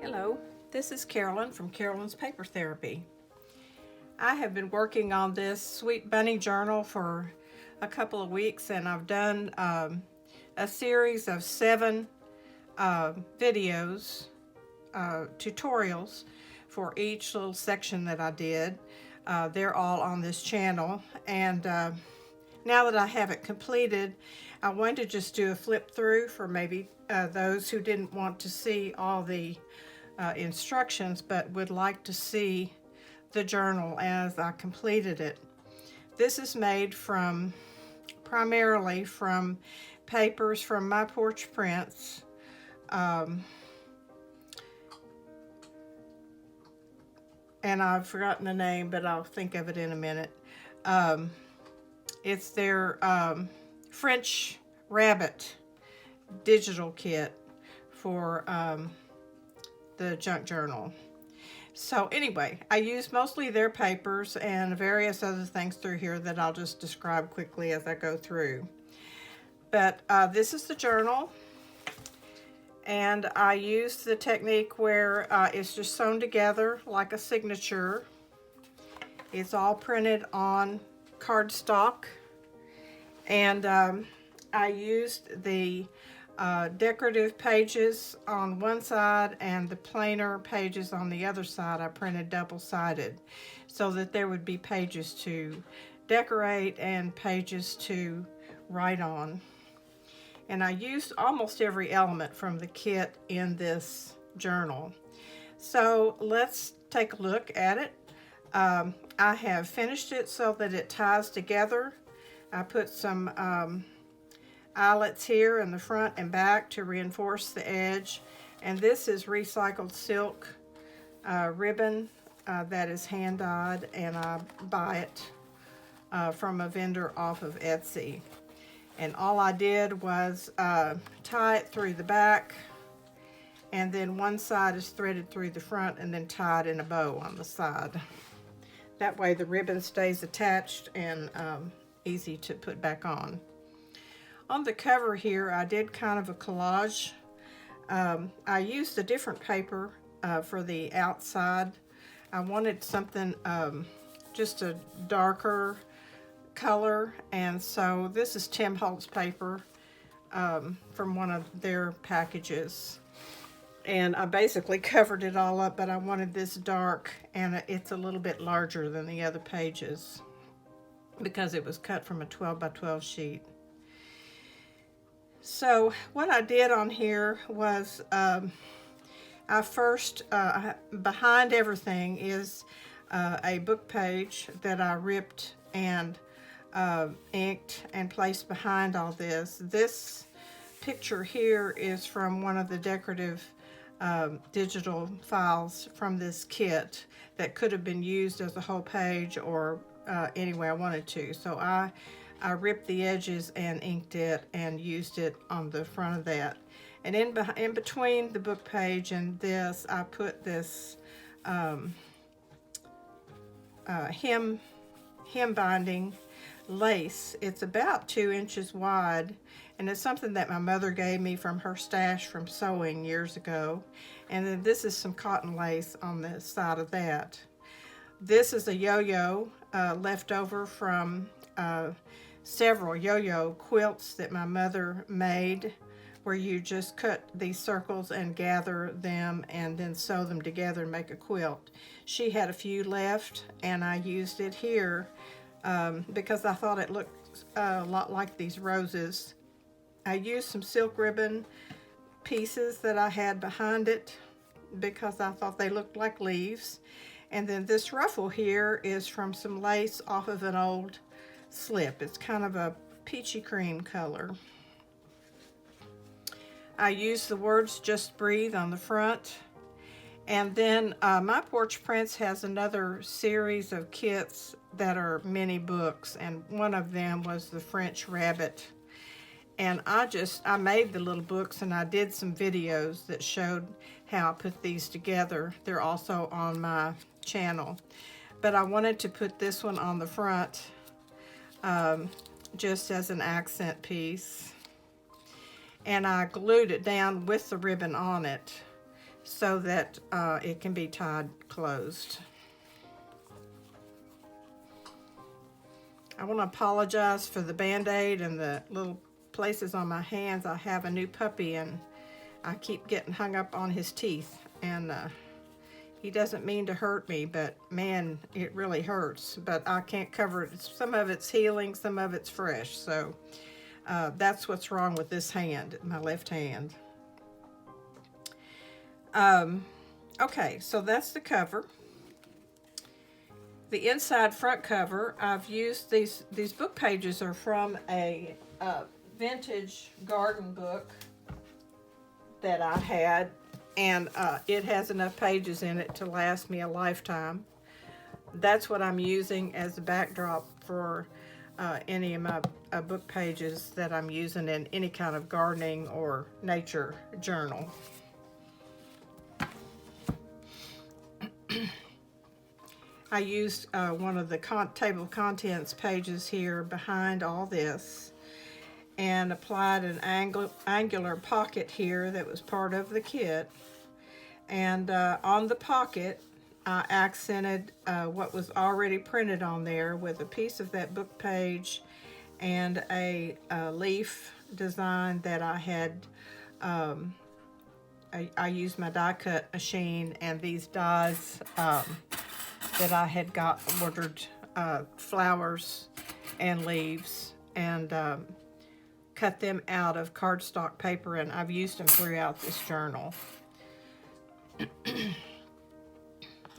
Hello, this is Carolyn from Carolyn's Paper Therapy. I have been working on this Sweet Bunny journal for a couple of weeks, and I've done a series of 7 videos, tutorials for each little section that I did. They're all on this channel, and now that I have it completed, I wanted to just do a flip through for maybe those who didn't want to see all the instructions but would like to see the journal as I completed it. This is made primarily from papers from My Porch Prints. And I've forgotten the name, but I'll think of it in a minute. It's their French Rabbit digital kit for the junk journal. So anyway, I use mostly their papers and various other things through here that I'll just describe quickly as I go through. But this is the journal, and I used the technique where it's just sewn together like a signature. It's all printed on cardstock, and I used the decorative pages on one side and the plainer pages on the other side. I printed double-sided so that there would be pages to decorate and pages to write on. And I used almost every element from the kit in this journal. So let's take a look at it. I have finished it so that it ties together. I put some eyelets here in the front and back to reinforce the edge, and this is recycled silk ribbon that is hand dyed, and I buy it from a vendor off of Etsy. And all I did was tie it through the back, and then one side is threaded through the front and then tied in a bow on the side. That way the ribbon stays attached and easy to put back on. On the cover here, I did kind of a collage. I used a different paper for the outside. I wanted something just a darker color, and so this is Tim Holtz paper from one of their packages. And I basically covered it all up, but I wanted this dark, and it's a little bit larger than the other pages because it was cut from a 12 by 12 sheet. So what I did on here was I first, behind everything is a book page that I ripped and inked and placed behind all this. This picture here is from one of the decorative digital files from this kit that could have been used as a whole page or any way I wanted to. So I ripped the edges and inked it and used it on the front of that. And in between the book page and this, I put this hem binding lace. It's about 2 inches wide, and it's something that my mother gave me from her stash from sewing years ago. And then this is some cotton lace on the side of that. This is a yo-yo left over from several yo-yo quilts that my mother made, where you just cut these circles and gather them and then sew them together and make a quilt. She had a few left, and I used it here because I thought it looked a lot like these roses. I used some silk ribbon pieces that I had behind it because I thought they looked like leaves. And then this ruffle here is from some lace off of an old slip. It's kind of a peachy cream color. I used the words "Just Breathe" on the front. And then My Porch Prints has another series of kits that are mini books, and one of them was the French Rabbit. And I made the little books, and I did some videos that showed how I put these together. They're also on my channel. But I wanted to put this one on the front just as an accent piece. And I glued it down with the ribbon on it so that it can be tied closed. I want to apologize for the band-aid and the little places on my hands. I have a new puppy and I keep getting hung up on his teeth, and he doesn't mean to hurt me, but man, it really hurts. But I can't cover it. Some of it's healing, some of it's fresh. So that's what's wrong with this hand, my left hand. Okay, so that's the cover. The inside front cover, I've used these book pages are from a vintage garden book that I had, and it has enough pages in it to last me a lifetime. That's what I'm using as a backdrop for any of my book pages that I'm using in any kind of gardening or nature journal. I used one of the table of contents pages here behind all this and applied an angular pocket here that was part of the kit. And on the pocket, I accented what was already printed on there with a piece of that book page and a leaf design that I had. I used my die cut machine and these dies that I had ordered flowers and leaves, and cut them out of cardstock paper, and I've used them throughout this journal.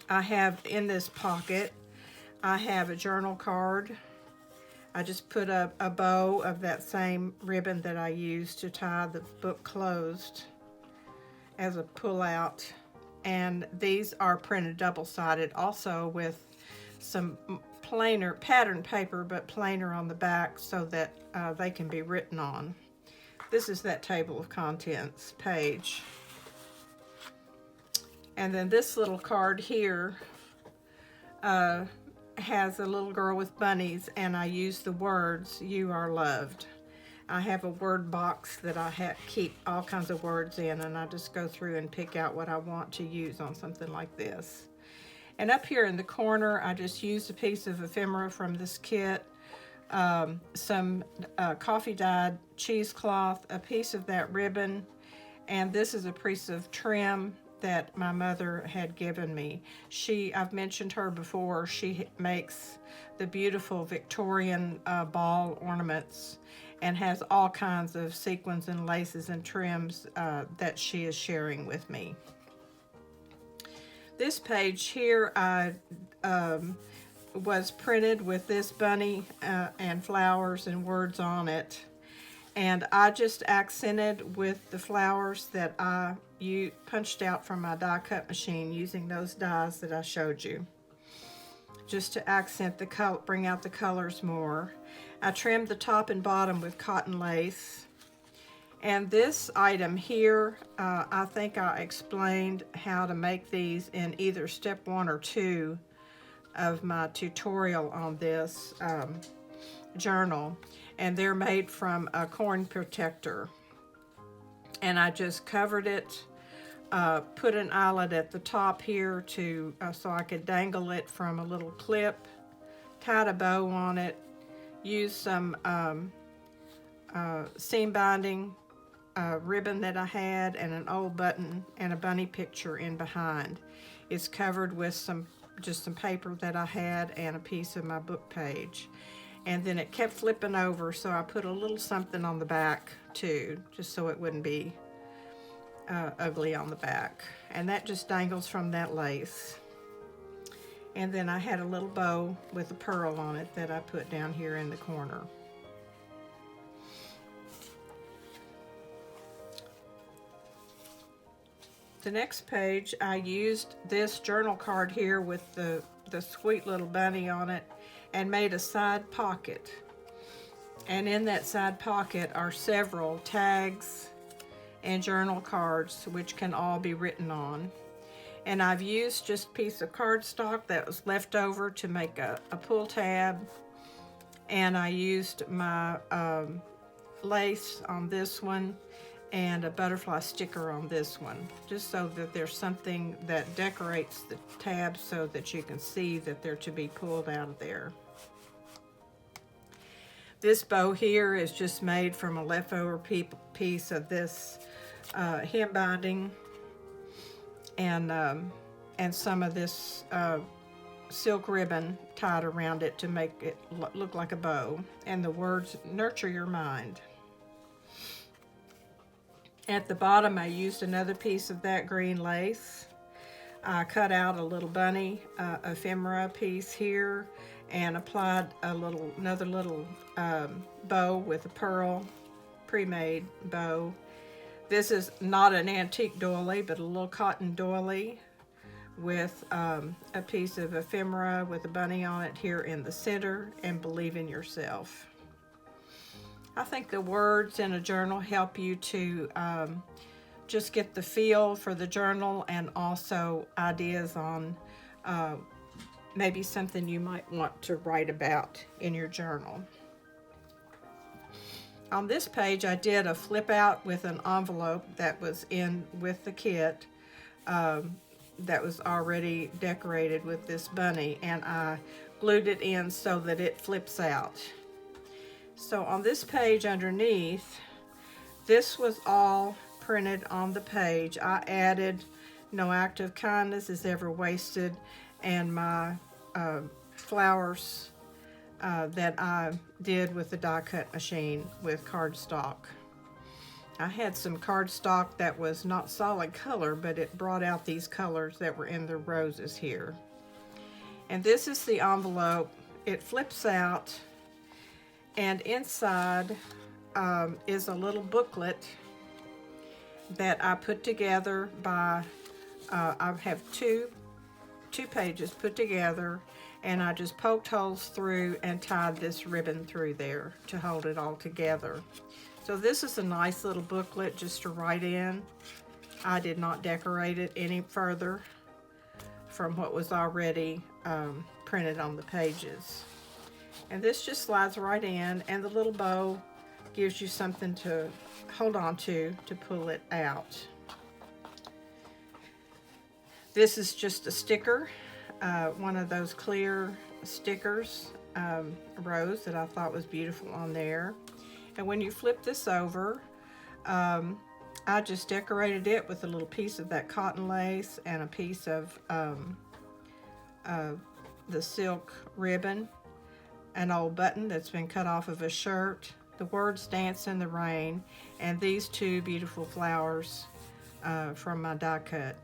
I have in this pocket, I have a journal card. I just put a bow of that same ribbon that I used to tie the book closed as a pull-out. And these are printed double-sided also with some plainer pattern paper, but plainer on the back so that they can be written on. This is that table of contents page. And then this little card here has a little girl with bunnies, and I use the words, "You are loved." I have a word box that I keep all kinds of words in, and I just go through and pick out what I want to use on something like this. And up here in the corner, I just used a piece of ephemera from this kit, some coffee dyed cheesecloth, a piece of that ribbon, and this is a piece of trim that my mother had given me. I've mentioned her before, she makes the beautiful Victorian ball ornaments and has all kinds of sequins and laces and trims that she is sharing with me. This page here was printed with this bunny and flowers and words on it. And I just accented with the flowers that you punched out from my die cut machine using those dies that I showed you, just to accent the color, bring out the colors more. I trimmed the top and bottom with cotton lace. And this item here, I think I explained how to make these in either step 1 or 2 of my tutorial on this journal. And they're made from a corn protector. And I just covered it, put an eyelet at the top here so I could dangle it from a little clip, tied a bow on it, used some seam binding ribbon that I had, and an old button and a bunny picture in behind. It's covered with just some paper that I had and a piece of my book page. And then it kept flipping over, so I put a little something on the back too, just so it wouldn't be ugly on the back. And that just dangles from that lace. And then I had a little bow with a pearl on it that I put down here in the corner. The next page, I used this journal card here with the sweet little bunny on it and made a side pocket. And in that side pocket are several tags and journal cards which can all be written on. And I've used just a piece of cardstock that was left over to make a pull tab. And I used my lace on this one and a butterfly sticker on this one, just so that there's something that decorates the tabs so that you can see that they're to be pulled out of there. This bow here is just made from a leftover piece of this hem binding and some of this silk ribbon tied around it to make it look like a bow, and the words "Nurture Your Mind." At the bottom, I used another piece of that green lace. I cut out a little bunny ephemera piece here and applied another little bow with a pearl, pre-made bow. This is not an antique doily, but a little cotton doily with a piece of ephemera with a bunny on it here in the center, and "Believe in Yourself." I think the words in a journal help you to just get the feel for the journal, and also ideas on maybe something you might want to write about in your journal. On this page, I did a flip out with an envelope that was in with the kit that was already decorated with this bunny, and I glued it in so that it flips out. So on this page underneath, this was all printed on the page. I added "No act of kindness is ever wasted," and my flowers that I did with the die cut machine with cardstock. I had some cardstock that was not solid color, but it brought out these colors that were in the roses here. And this is the envelope. It flips out, and inside is a little booklet that I put together by, I have two pages put together, and I just poked holes through and tied this ribbon through there to hold it all together. So this is a nice little booklet just to write in. I did not decorate it any further from what was already printed on the pages. And this just slides right in, and the little bow gives you something to hold on to pull it out. This is just a sticker, one of those clear stickers, rose, that I thought was beautiful on there. And when you flip this over, I just decorated it with a little piece of that cotton lace and a piece of the silk ribbon, an old button that's been cut off of a shirt, the words "Dance in the Rain," and these two beautiful flowers from my die cut.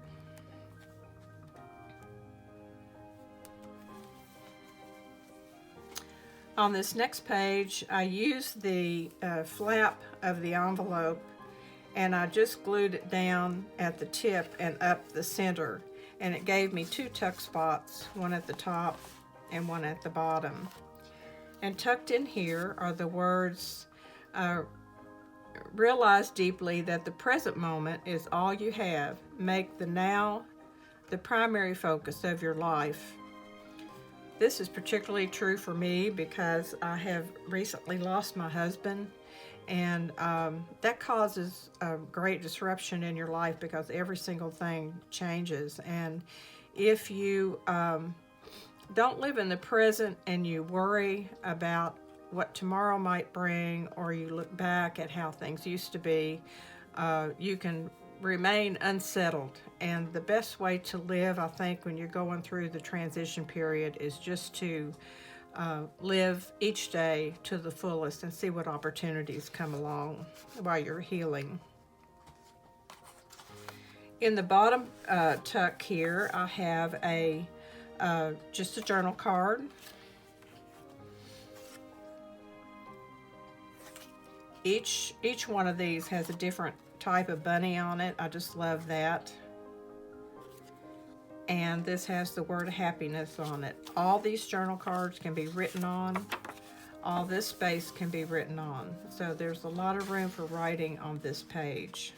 On this next page, I used the flap of the envelope, and I just glued it down at the tip and up the center, and it gave me two tuck spots, one at the top and one at the bottom. And tucked in here are the words, "Realize deeply that the present moment is all you have. Make the now the primary focus of your life." This is particularly true for me because I have recently lost my husband, and that causes a great disruption in your life because every single thing changes. And if you don't live in the present and you worry about what tomorrow might bring, or you look back at how things used to be, you can remain unsettled. And the best way to live, I think, when you're going through the transition period is just to live each day to the fullest and see what opportunities come along while you're healing. In the bottom tuck here, I have just a journal card. Each one of these has a different type of bunny on it. I just love that. And this has the word happiness on it. All these journal cards can be written on. All this space can be written on. So there's a lot of room for writing on this page.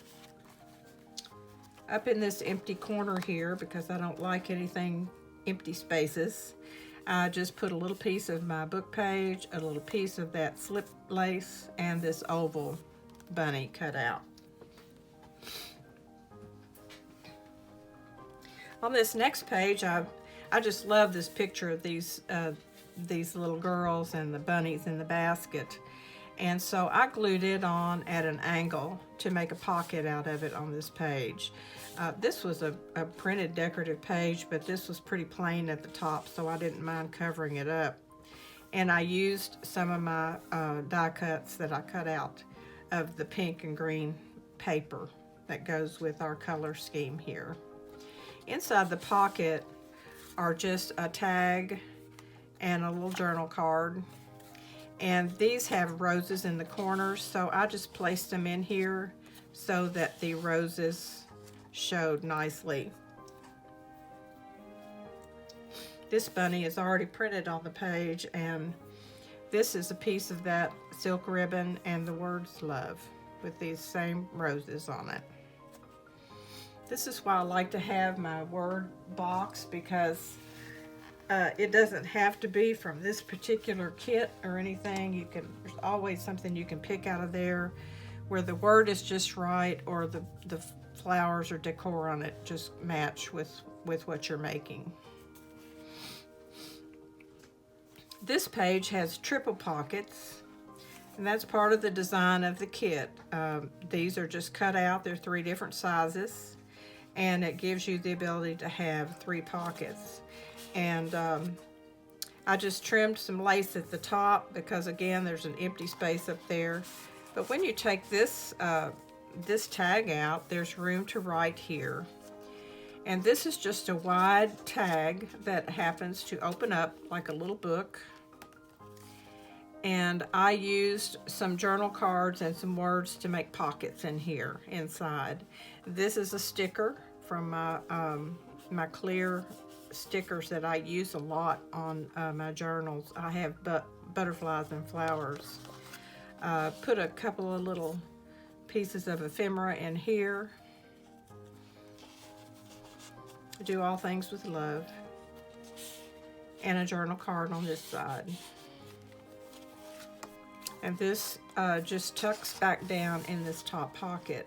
Up in this empty corner here, because I don't like anything empty spaces, I just put a little piece of my book page, a little piece of that slip lace, and this oval bunny cut out. On this next page, I just love this picture of these little girls and the bunnies in the basket. And so I glued it on at an angle to make a pocket out of it on this page. This was a printed decorative page, but this was pretty plain at the top, so I didn't mind covering it up. And I used some of my die cuts that I cut out of the pink and green paper that goes with our color scheme here. Inside the pocket are just a tag and a little journal card. And these have roses in the corners, so I just placed them in here so that the roses showed nicely. This bunny is already printed on the page, and this is a piece of that silk ribbon and the words love with these same roses on it. This is why I like to have my word box, because it doesn't have to be from this particular kit or anything. There's always something you can pick out of there where the word is just right, or the flowers or decor on it just match with what you're making. This page has triple pockets, and that's part of the design of the kit. These are just cut out. They're 3 different sizes, and it gives you the ability to have 3 pockets. And I just trimmed some lace at the top because, again, there's an empty space up there. But when you take this tag out, there's room to write here. And this is just a wide tag that happens to open up like a little book. And I used some journal cards and some words to make pockets in here inside. This is a sticker from my clear stickers that I use a lot on my journals. I have butterflies and flowers. Put a couple of little pieces of ephemera in here. Do all things with love. And a journal card on this side. And this just tucks back down in this top pocket.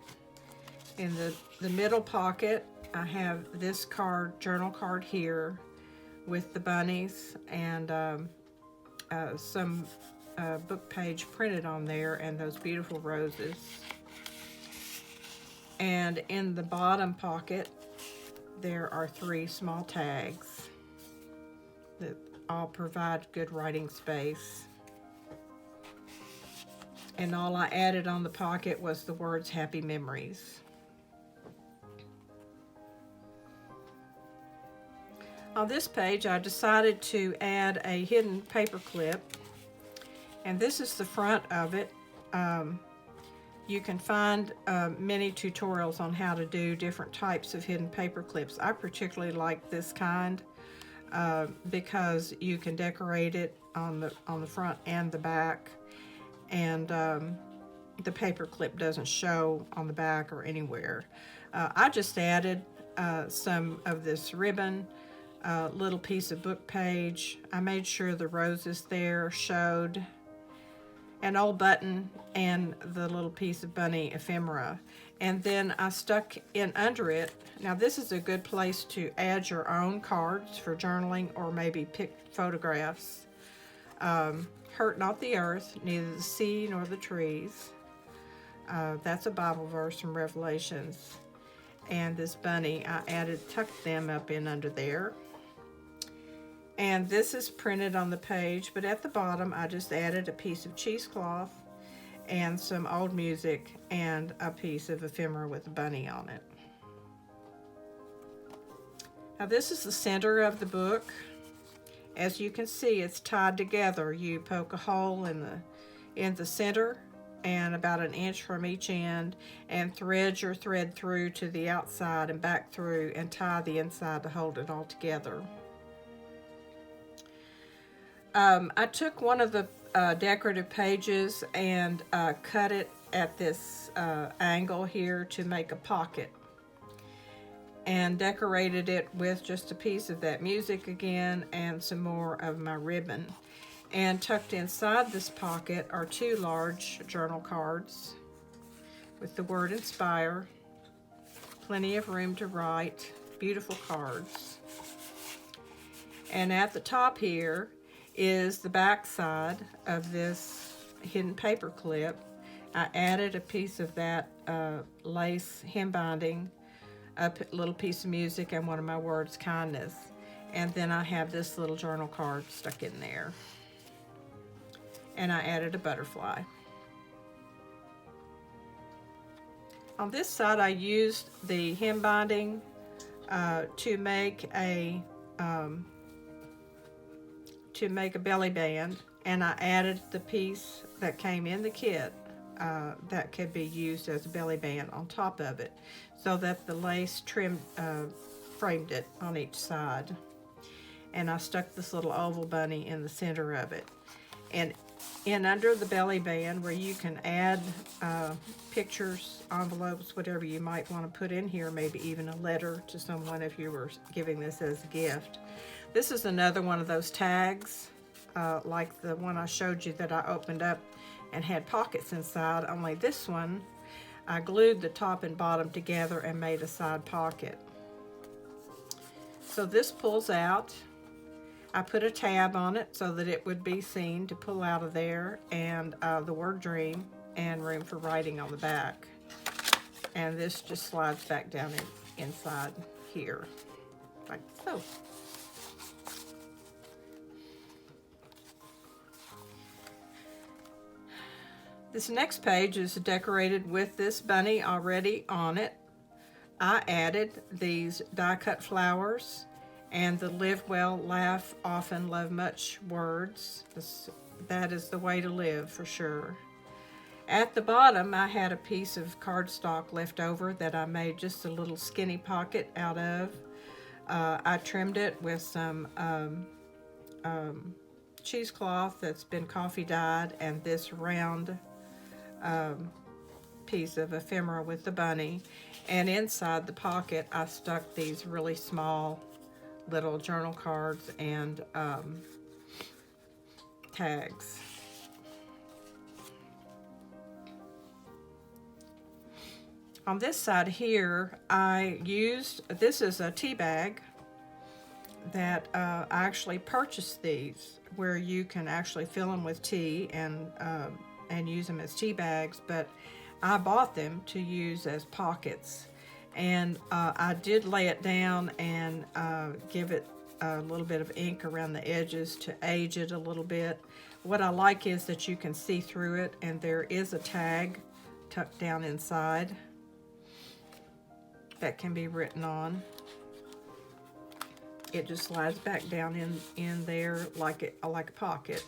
In the middle pocket, I have this journal card here with the bunnies and some book page printed on there and those beautiful roses. And in the bottom pocket, there are 3 small tags that all provide good writing space. And all I added on the pocket was the words Happy Memories. On this page, I decided to add a hidden paper clip, and this is the front of it. You can find many tutorials on how to do different types of hidden paper clips. I particularly like this kind because you can decorate it on the front and the back, and the paper clip doesn't show on the back or anywhere. I just added some of this ribbon, little piece of book page. I made sure the roses there showed, an old button, and the little piece of bunny ephemera. And then I stuck in under it. Now this is a good place to add your own cards for journaling, or maybe pick photographs. Hurt not the earth, neither the sea nor the trees. That's a Bible verse from Revelations. And this bunny, I tucked them up in under there. And this is printed on the page, but at the bottom I just added a piece of cheesecloth and some old music and a piece of ephemera with a bunny on it. Now this is the center of the book. As you can see, it's tied together. You poke a hole in the center and about 1 inch from each end, and thread your thread through to the outside and back through, and tie the inside to hold it all together. I took one of the decorative pages and cut it at this angle here to make a pocket, and decorated it with just a piece of that music again and some more of my ribbon. And tucked inside this pocket are 2 large journal cards with the word Inspire, plenty of room to write, beautiful cards. And at the top here is the back side of this hidden paper clip. I added a piece of that lace hem binding, a little piece of music, and one of my words, kindness. And then I have this little journal card stuck in there. And I added a butterfly. On this side, I used the hem binding to make a belly band, and I added the piece that came in the kit that could be used as a belly band on top of it, so that the lace framed it on each side. And I stuck this little oval bunny in the center of it. And in under the belly band, where you can add pictures, envelopes, whatever you might want to put in here, maybe even a letter to someone if you were giving this as a gift. This is another one of those tags, like the one I showed you that I opened up and had pockets inside, only this one, I glued the top and bottom together and made a side pocket. So this pulls out. I put a tab on it so that it would be seen to pull out of there, and the word dream and room for writing on the back. And this just slides back down inside here, like so. This next page is decorated with this bunny already on it. I added these die-cut flowers and the live well, laugh often, love much words. That is the way to live for sure. At the bottom, I had a piece of cardstock left over that I made just a little skinny pocket out of. I trimmed it with some cheesecloth that's been coffee dyed, and this round piece of ephemera with the bunny. And inside the pocket, I stuck these really small little journal cards and tags. On this side here, I used, this is a tea bag that I actually purchased these, where you can actually fill them with tea and use them as tea bags, but I bought them to use as pockets. And I did lay it down and give it a little bit of ink around the edges to age it a little bit. What I like is that you can see through it, and there is a tag tucked down inside that can be written on. It just slides back down in there like a pocket.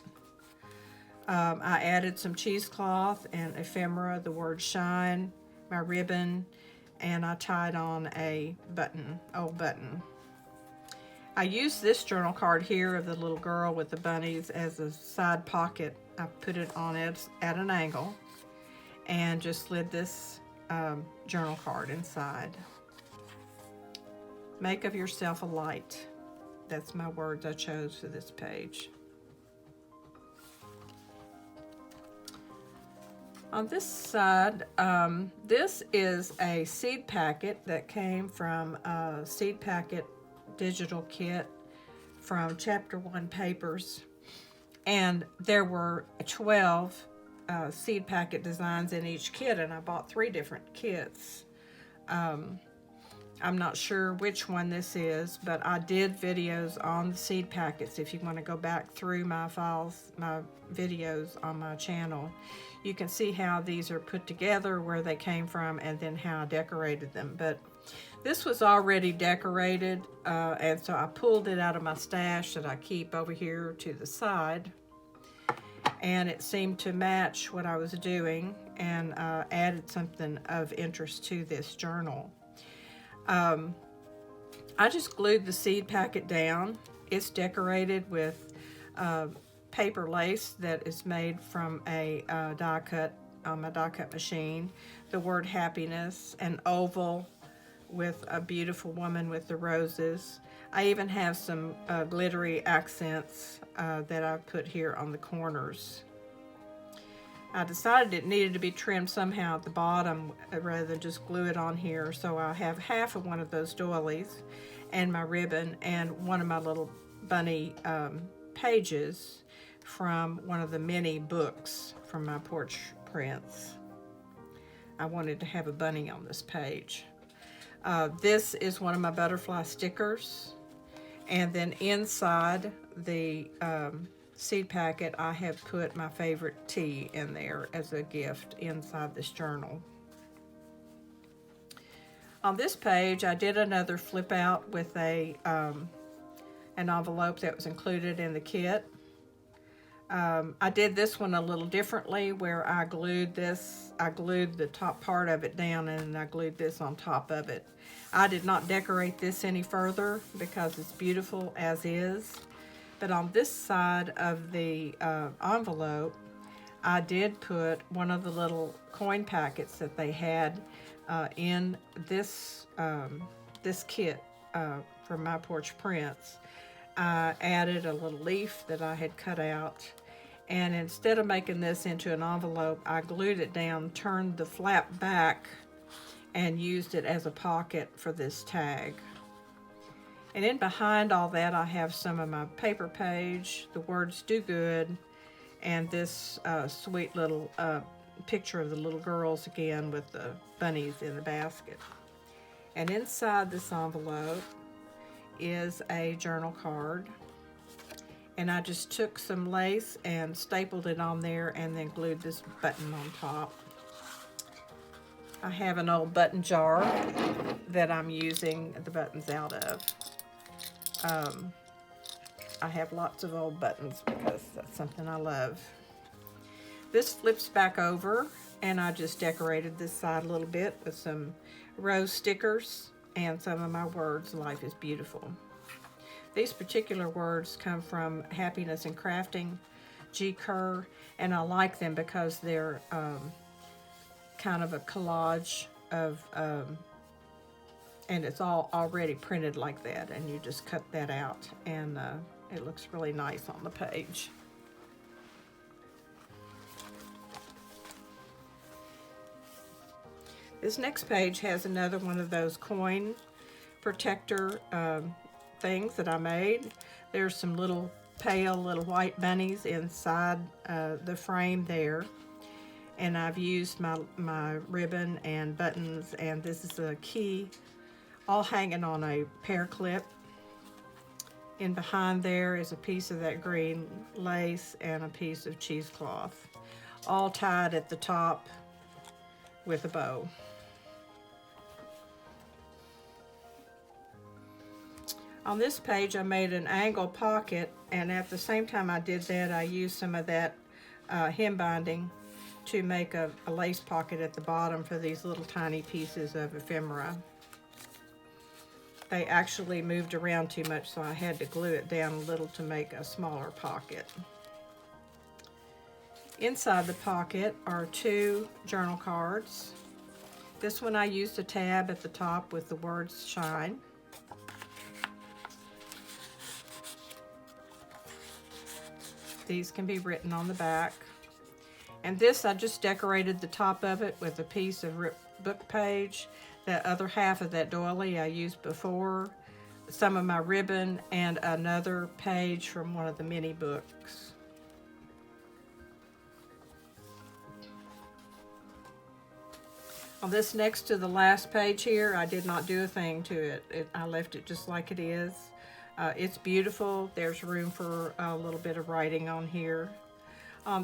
I added some cheesecloth and ephemera, the word shine, my ribbon, and I tied on a old button. I used this journal card here of the little girl with the bunnies as a side pocket. I put it on it at an angle and just slid this journal card inside. Make of yourself a light. That's my words I chose for this page. On this side, this is a seed packet that came from a seed packet digital kit from Chapter 1 Papers. And there were 12 seed packet designs in each kit, and I bought 3 different kits. I'm not sure which one this is, but I did videos on the seed packets. If you want to go back through my files, my videos on my channel, you can see how these are put together, where they came from, and then how I decorated them. But this was already decorated, and so I pulled it out of my stash that I keep over here to the side, and it seemed to match what I was doing, and added something of interest to this journal. I just glued the seed packet down. It's decorated with paper lace that is made from a die cut on my die cut machine. The word happiness, an oval with a beautiful woman with the roses. I even have some glittery accents that I've put here on the corners. I decided it needed to be trimmed somehow at the bottom rather than just glue it on here. So I have half of one of those doilies and my ribbon and one of my little bunny pages from one of the mini books from my porch prints. I wanted to have a bunny on this page. This is one of my butterfly stickers. And then inside the seed packet, I have put my favorite tea in there as a gift inside this journal. On this page, I did another flip out with an envelope that was included in the kit. I did this one a little differently where I glued the top part of it down and I glued this on top of it. I did not decorate this any further because it's beautiful as is. But on this side of the envelope, I did put one of the little coin packets that they had in this kit from My Porch Prints. I added a little leaf that I had cut out, and instead of making this into an envelope, I glued it down, turned the flap back, and used it as a pocket for this tag. And in behind all that, I have some of my paper page, the words do good, and this sweet little picture of the little girls again with the bunnies in the basket. And inside this envelope is a journal card. And I just took some lace and stapled it on there and then glued this button on top. I have an old button jar that I'm using the buttons out of. I have lots of old buttons because that's something I love. This flips back over, and I just decorated this side a little bit with some rose stickers and some of my words, Life is Beautiful. These particular words come from Happiness in Crafting, G. Kerr, and I like them because they're kind of a collage of and it's all already printed like that, and you just cut that out, and it looks really nice on the page. This next page has another one of those coin protector things that I made. There's some little pale little white bunnies inside the frame there, and I've used my ribbon and buttons, and this is a key all hanging on a pear clip. In behind there is a piece of that green lace and a piece of cheesecloth, all tied at the top with a bow. On this page I made an angle pocket, and at the same time I did that, I used some of that hem binding to make a lace pocket at the bottom for these little tiny pieces of ephemera. They actually moved around too much, so I had to glue it down a little to make a smaller pocket. Inside the pocket are two journal cards. This one I used a tab at the top with the words Shine. These can be written on the back. And this, I just decorated the top of it with a piece of book page. The other half of that doily I used before, some of my ribbon, and another page from one of the mini books. On this next to the last page here, I did not do a thing to it. I left it just like it is. It's beautiful. There's room for a little bit of writing on here.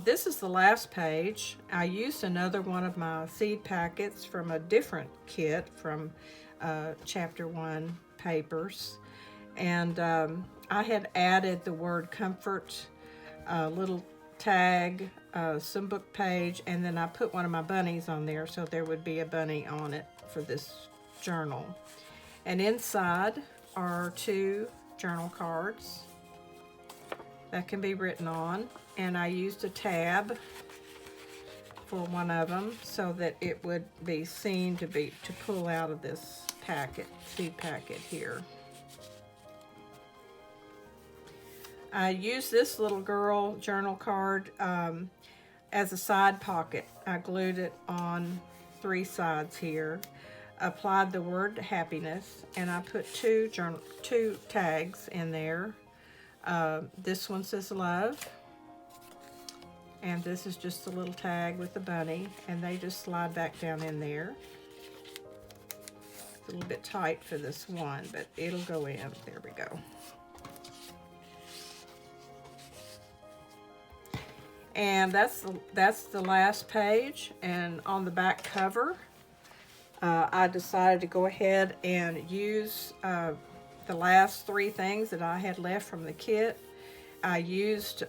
This is the last page. I used another one of my seed packets from a different kit from Chapter 1 papers. And I had added the word comfort, a little tag, some book page, and then I put one of my bunnies on there so there would be a bunny on it for this journal. And inside are two journal cards that can be written on, and I used a tab for one of them so that it would be seen to pull out of this packet, seed packet here. I used this little girl journal card as a side pocket. I glued it on 3 sides here, applied the word happiness, and I put two tags in there. This one says love, and this is just a little tag with the bunny, and they just slide back down in there. It's a little bit tight for this one, but it'll go in. There we go. And that's the last page. And on the back cover, I decided to go ahead and use the last 3 things that I had left from the kit. I used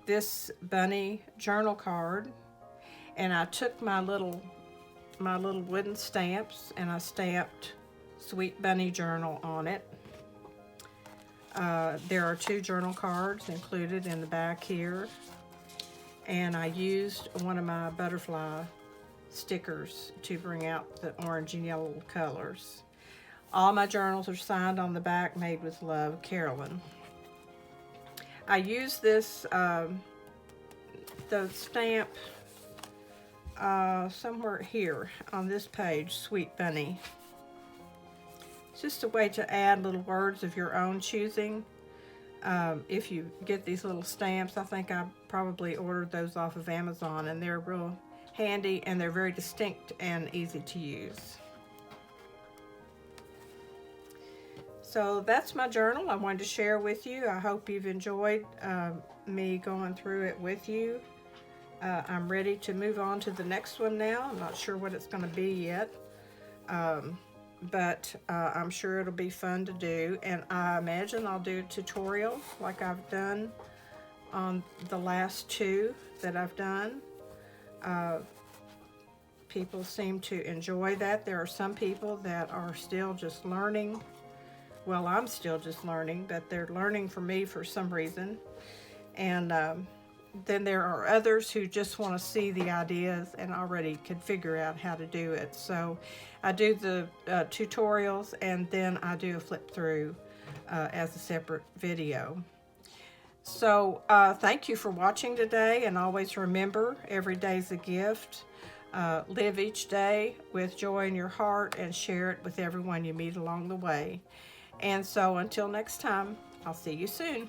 this bunny journal card, and I took my little wooden stamps and I stamped Sweet Bunny Journal on it. There are 2 journal cards included in the back here, and I used one of my butterfly stickers to bring out the orange and yellow colors. All my journals are signed on the back, made with love, Carolyn. I used this, the stamp somewhere here on this page, Sweet Bunny. It's just a way to add little words of your own choosing. If you get these little stamps, I think I probably ordered those off of Amazon, and they're real handy and they're very distinct and easy to use. So that's my journal I wanted to share with you. I hope you've enjoyed me going through it with you. I'm ready to move on to the next one now. I'm not sure what it's going to be yet, but I'm sure it'll be fun to do, and I imagine I'll do a tutorial like I've done on the last 2 that I've done. People seem to enjoy that. There are some people that are still just learning. Well, I'm still just learning, but they're learning from me for some reason. And then there are others who just want to see the ideas and already can figure out how to do it. So I do the tutorials, and then I do a flip through as a separate video. So thank you for watching today, and always remember, every day's a gift. Live each day with joy in your heart and share it with everyone you meet along the way. And so until next time, I'll see you soon.